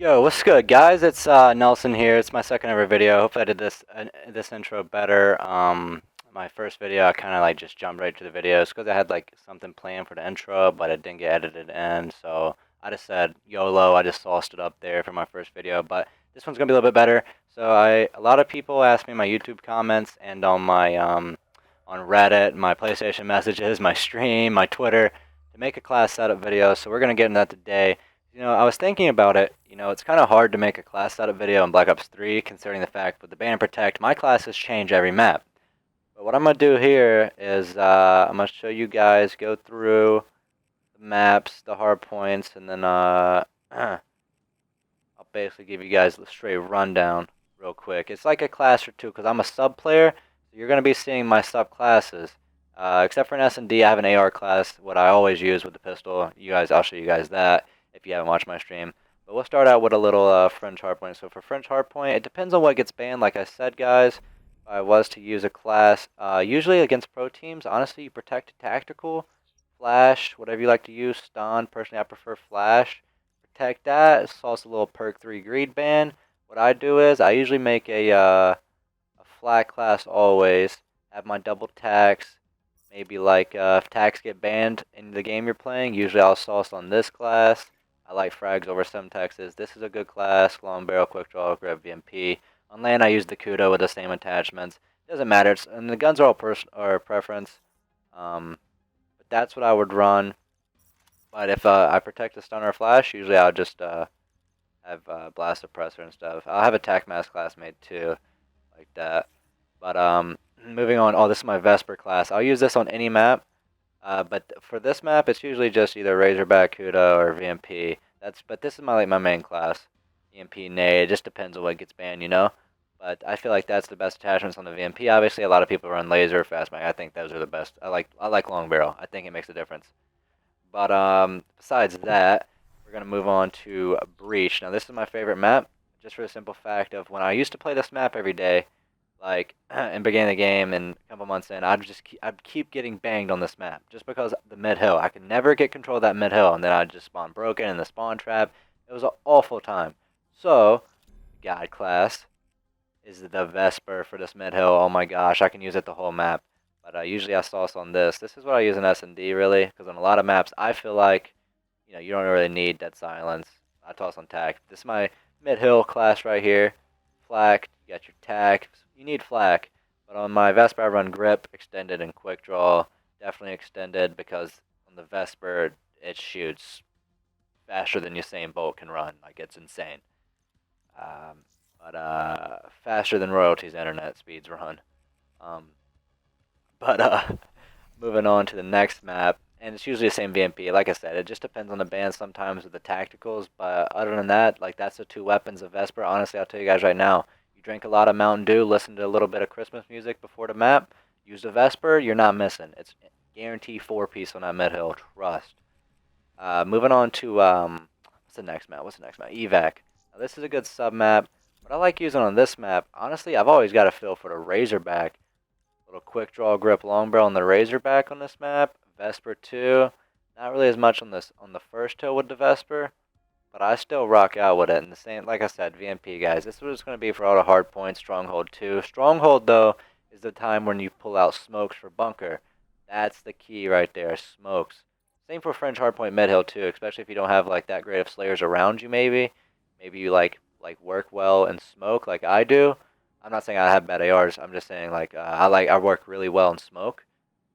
Yo, what's good, guys? It's Nelson here. It's my second ever video. Hopefully, I did this intro better. My first video, I kind of like just jumped right to the videos because I had like something planned for the intro, but it didn't get edited in. So I just said YOLO. I just sauced it up there for my first video. But this one's gonna be a little bit better. So a lot of people ask me in my YouTube comments and on my on Reddit, my PlayStation messages, my stream, my Twitter to make a class setup video. So we're gonna get into that today. I was thinking about it. It's kind of hard to make a class setup video in Black Ops 3, considering the fact with the Ban and Protect, my classes change every map. But what I'm going to do here is I'm going to show you guys, go through the maps, the hard points, and then I'll basically give you guys the straight rundown real quick. It's like a class or two, because I'm a sub player, so you're going to be seeing my sub classes. Except for an S&D, I have an AR class, what I always use with the pistol. I'll show you guys that if you haven't watched my stream. But we'll start out with a little French hardpoint. So for French hardpoint, it depends on what gets banned. Like I said, guys, if I was to use a class, usually against pro teams, honestly, you protect tactical, flash, whatever you like to use, stun. Personally, I prefer flash. Protect that. It's also a little perk 3 greed ban. What I do is I usually make a flat class always. Have my double tax. Maybe like if tax get banned in the game you're playing, usually I'll sauce on this class. I like frags over some taxes. This is a good class. Long barrel, quick draw, grab VMP. On land, I use the Kudo with the same attachments. Doesn't matter. And the guns are all preference. But that's what I would run. But if I protect the stun or flash, usually I'll just have blast suppressor and stuff. I'll have attack mask class made too, like that. But moving on. Oh, this is my Vesper class. I'll use this on any map. But for this map, it's usually just either Razorback, Kuda, or VMP. But this is my main class. VMP, Nade. It just depends on what gets banned. But I feel like that's the best attachments on the VMP. Obviously, a lot of people run Laser, Fastback. I think those are the best. I like Long Barrel. I think it makes a difference. But besides that, we're gonna move on to Breach. Now, this is my favorite map, just for the simple fact of when I used to play this map every day, like in beginning of the game and a couple months in, I'd keep getting banged on this map just because the mid hill. I could never get control of that mid hill, and then I'd just spawn broken in the spawn trap. It was an awful time. So, God class is the Vesper for this mid hill. Oh my gosh, I can use it the whole map. But usually I sauce on this. This is what I use in S&D really, because on a lot of maps I feel like you don't really need dead silence. I toss on tack. This is my mid hill class right here. Flak, you got your tack. You need flak. But on my Vesper I run grip, extended, and quick draw. Definitely extended because on the Vesper it shoots faster than Usain Bolt can run. Like it's insane. But faster than Royalty's internet speeds run. Um, but moving on to the next map, and it's usually the same VMP. Like I said, it just depends on the band sometimes with the tacticals. But other than that, like that's the two weapons of Vesper. Honestly, I'll tell you guys right now, you drink a lot of Mountain Dew, listen to a little bit of Christmas music before the map, use the Vesper, you're not missing. It's guaranteed 4-piece on that mid hill. Trust. Moving on to what's the next map? Evac. Now, this is a good sub map. What I like using on this map, honestly, I've always got a feel for the Razorback. Little quick draw grip long barrel on the Razorback on this map. Vesper 2. Not really as much on the first hill with the Vesper, but I still rock out with it. And the same, like I said, VMP guys. This is what it's going to be for all the hard points. Stronghold 2. Stronghold though is the time when you pull out smokes for bunker. That's the key right there. Smokes. Same for French hardpoint mid hill too, especially if you don't have like that great of slayers around you. Maybe you like work well in smoke like I do. I'm not saying I have bad ARs. I'm just saying like I work really well in smoke.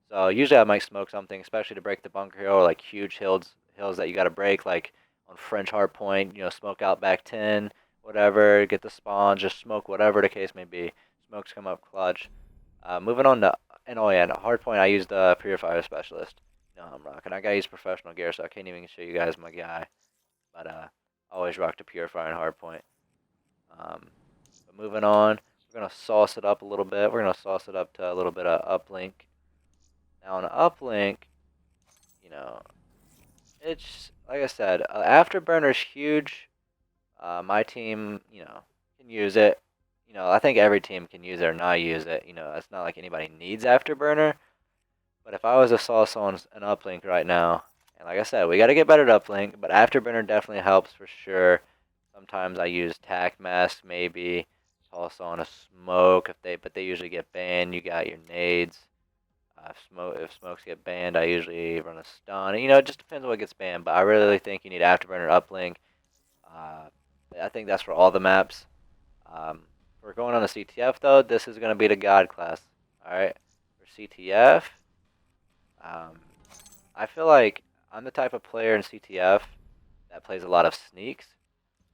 So usually I might smoke something, especially to break the bunker hill or like huge hills that you got to break, like on French hardpoint. Smoke out back 10, whatever. Get the spawn, just smoke whatever the case may be. Smokes come up clutch. Moving on to oh yeah, hardpoint. I use the purifier specialist. I'm rocking. I gotta use professional gear, so I can't even show you guys my guy. But always rock the purifier and hardpoint. But moving on. We're going to sauce it up a little bit. We're going to sauce it up to a little bit of uplink. Now on uplink, it's, like I said, Afterburner's huge. My team, can use it. I think every team can use it or not use it. It's not like anybody needs Afterburner. But if I was a sauce on an uplink right now, and like I said, we got to get better at uplink, but Afterburner definitely helps for sure. Sometimes I use tac mask, maybe toss on a smoke but they usually get banned. You got your nades. If smokes get banned, I usually run a stun. You know, it just depends on what gets banned. But I really think you need afterburner uplink. Uh, I think that's for all the maps. If we're going on a CTF though, this is gonna be the God class. All right, for CTF, um, I feel like I'm the type of player in CTF that plays a lot of sneaks.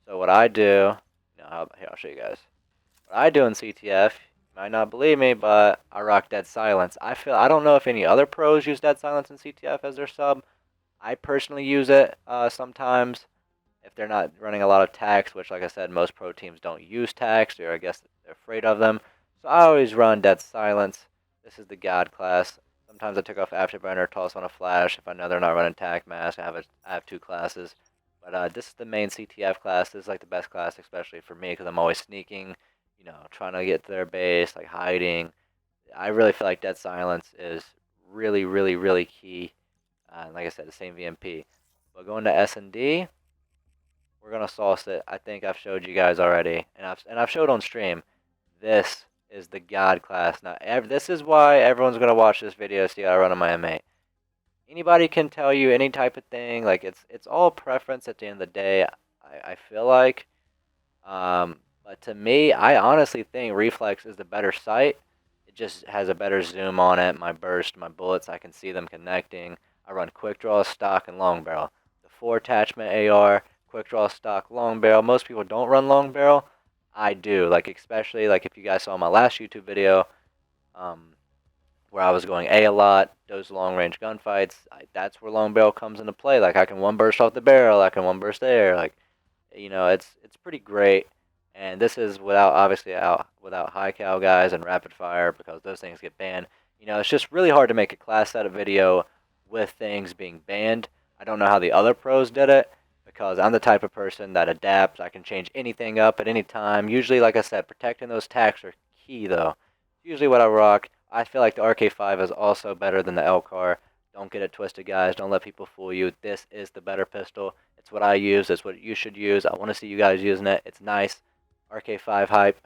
So what I do, here I'll show you guys. What I do in CTF, you might not believe me, but I rock Dead Silence. I don't know if any other pros use Dead Silence in CTF as their sub. I personally use it sometimes if they're not running a lot of tax, which, like I said, most pro teams don't use tax, or I guess they're afraid of them. So I always run Dead Silence. This is the God class. Sometimes I took off Afterburner, toss on a flash. If I know they're not running tac mask, I have two classes. But this is the main CTF class. This is like the best class, especially for me, because I'm always sneaking, trying to get to their base, like hiding. I really feel like Dead Silence is really, really, really key. Like I said, the same VMP. But going to S&D, we're gonna sauce it. I think I've showed you guys already, and I've showed on stream. This is the God class. Now, this is why everyone's gonna watch this video to see how I run on my M8. Anybody can tell you any type of thing. Like it's all preference at the end of the day. I feel like, but to me, I honestly think Reflex is the better sight. It just has a better zoom on it. My burst, my bullets, I can see them connecting. I run quick draw, stock, and long barrel. The 4 attachment AR, quick draw, stock, long barrel. Most people don't run long barrel. I do. Like especially like if you guys saw my last YouTube video, um, where I was going a lot, those long range gunfights, that's where long barrel comes into play. Like I can one burst off the barrel, I can one burst there. Like, it's pretty great. And this is without obviously without high cal guys and rapid fire because those things get banned. It's just really hard to make a class set of video with things being banned. I don't know how the other pros did it because I'm the type of person that adapts. I can change anything up at any time. Usually, like I said, protecting those tacs are key though. Usually what I rock. I feel like the RK5 is also better than the LCAR. Don't get it twisted, guys. Don't let people fool you. This is the better pistol. It's what I use. It's what you should use. I want to see you guys using it. It's nice. RK5 hype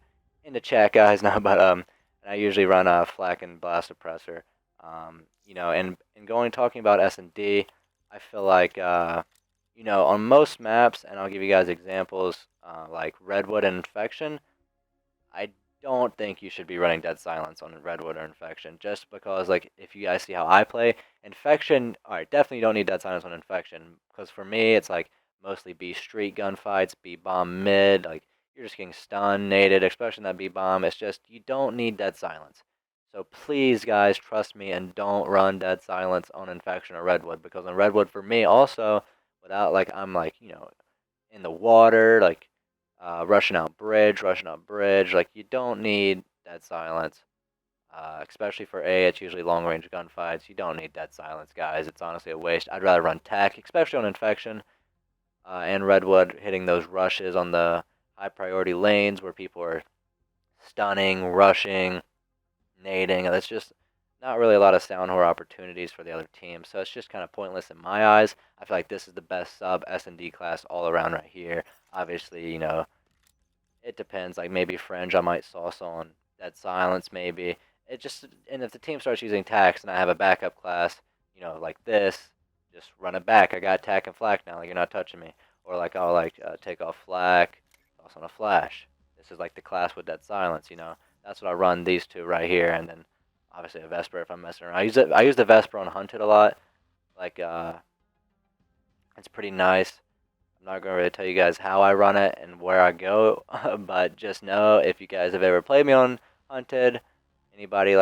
in the chat, guys. No, but and I usually run a flak and blast suppressor. And going talking about S&D, I feel like on most maps, and I'll give you guys examples like Redwood and Infection. I don't think you should be running Dead Silence on Redwood or Infection, just because, like, if you guys see how I play, Infection, alright, definitely don't need Dead Silence on Infection, because for me, it's, like, mostly B street gunfights, B bomb mid, like, you're just getting stunned, naded, especially in that B bomb, it's just, you don't need Dead Silence. So please, guys, trust me, and don't run Dead Silence on Infection or Redwood, because on Redwood, for me, also, without, like, I'm, like, in the water, like, rushing out bridge. Like, you don't need Dead Silence. Especially for A, it's usually long range gunfights. You don't need Dead Silence, guys. It's honestly a waste. I'd rather run Tech, especially on Infection and Redwood, hitting those rushes on the high priority lanes where people are stunning, rushing, nading. That's just not really a lot of sound horror opportunities for the other team. So it's just kind of pointless in my eyes. I feel like this is the best sub S&D class all around right here. Obviously, it depends. Like maybe Fringe, I might sauce on Dead Silence, maybe. And if the team starts using tax and I have a backup class, like this, just run it back. I got tack and flak now. Like you're not touching me. Or like I'll take off flak, toss on a flash. This is like the class with Dead Silence. That's what I run these two right here, and then obviously a Vesper if I'm messing around. I use the Vesper on Hunted a lot. Like it's pretty nice. I'm not going to really tell you guys how I run it and where I go, but just know if you guys have ever played me on Hunted, anybody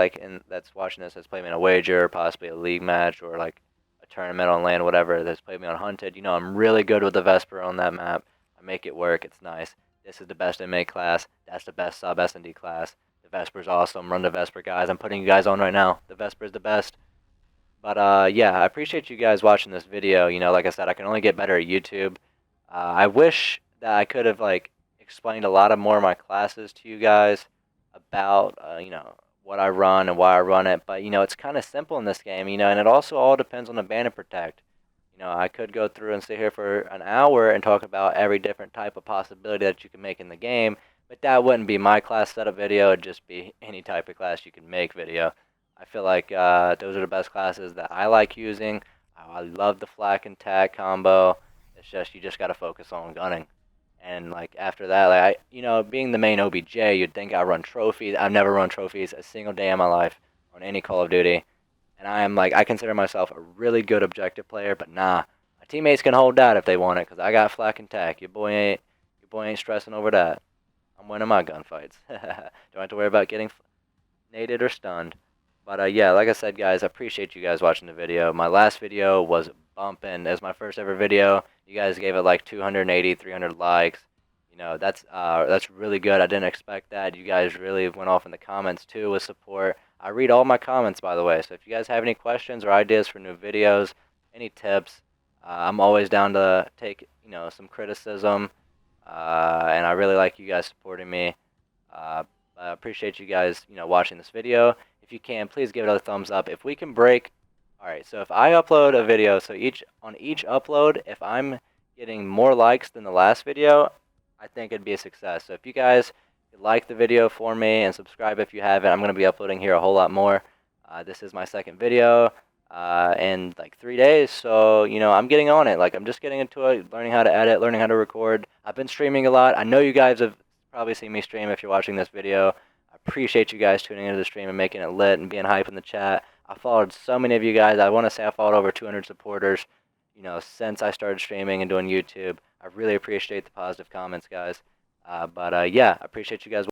that's watching this has played me in a wager, possibly a league match or like a tournament on land, whatever, that's played me on Hunted, I'm really good with the Vesper on that map. I make it work. It's nice. This is the best inmate class. That's the best sub S&D class. The Vesper's awesome. Run the Vesper, guys. I'm putting you guys on right now. The Vesper's the best. But yeah, I appreciate you guys watching this video. Like I said, I can only get better at YouTube. I wish that I could have explained a lot of more of my classes to you guys about what I run and why I run it. But it's kind of simple in this game, and it also all depends on the ban and protect. You know, I could go through and sit here for an hour and talk about every different type of possibility that you can make in the game, but that wouldn't be my class setup video. It'd just be any type of class you can make video. I feel like those are the best classes that I like using. I love the flak and tag combo. It's just you just gotta focus on gunning. And like after that, like being the main OBJ, you'd think I run trophies. I've never run trophies a single day in my life on any Call of Duty. And I consider myself a really good objective player, but nah, my teammates can hold that if they want it, cause I got flak and tack. Your boy ain't stressing over that. I'm winning my gunfights. Don't have to worry about getting naded or stunned. But yeah, like I said, guys, I appreciate you guys watching the video. My last video was bumping. As my first ever video. You guys gave it like 280, 300 likes. You know, that's really good. I didn't expect that. You guys really went off in the comments too with support. I read all my comments, by the way. So if you guys have any questions or ideas for new videos, any tips, I'm always down to take some criticism. And I really like you guys supporting me. I appreciate you guys watching this video. If you can, please give it a thumbs up. If we can break, all right. So if I upload a video, so on each upload, if I'm getting more likes than the last video, I think it'd be a success. So if you guys like the video for me and subscribe if you haven't, I'm going to be uploading here a whole lot more. This is my second video in like 3 days, so I'm getting on it. Like I'm just getting into it, learning how to edit, learning how to record. I've been streaming a lot. I know you guys have probably seen me stream if you're watching this video. I appreciate you guys tuning into the stream and making it lit and being hype in the chat. I followed so many of you guys. I want to say I followed over 200 supporters, since I started streaming and doing YouTube. I really appreciate the positive comments, guys. But yeah, I appreciate you guys.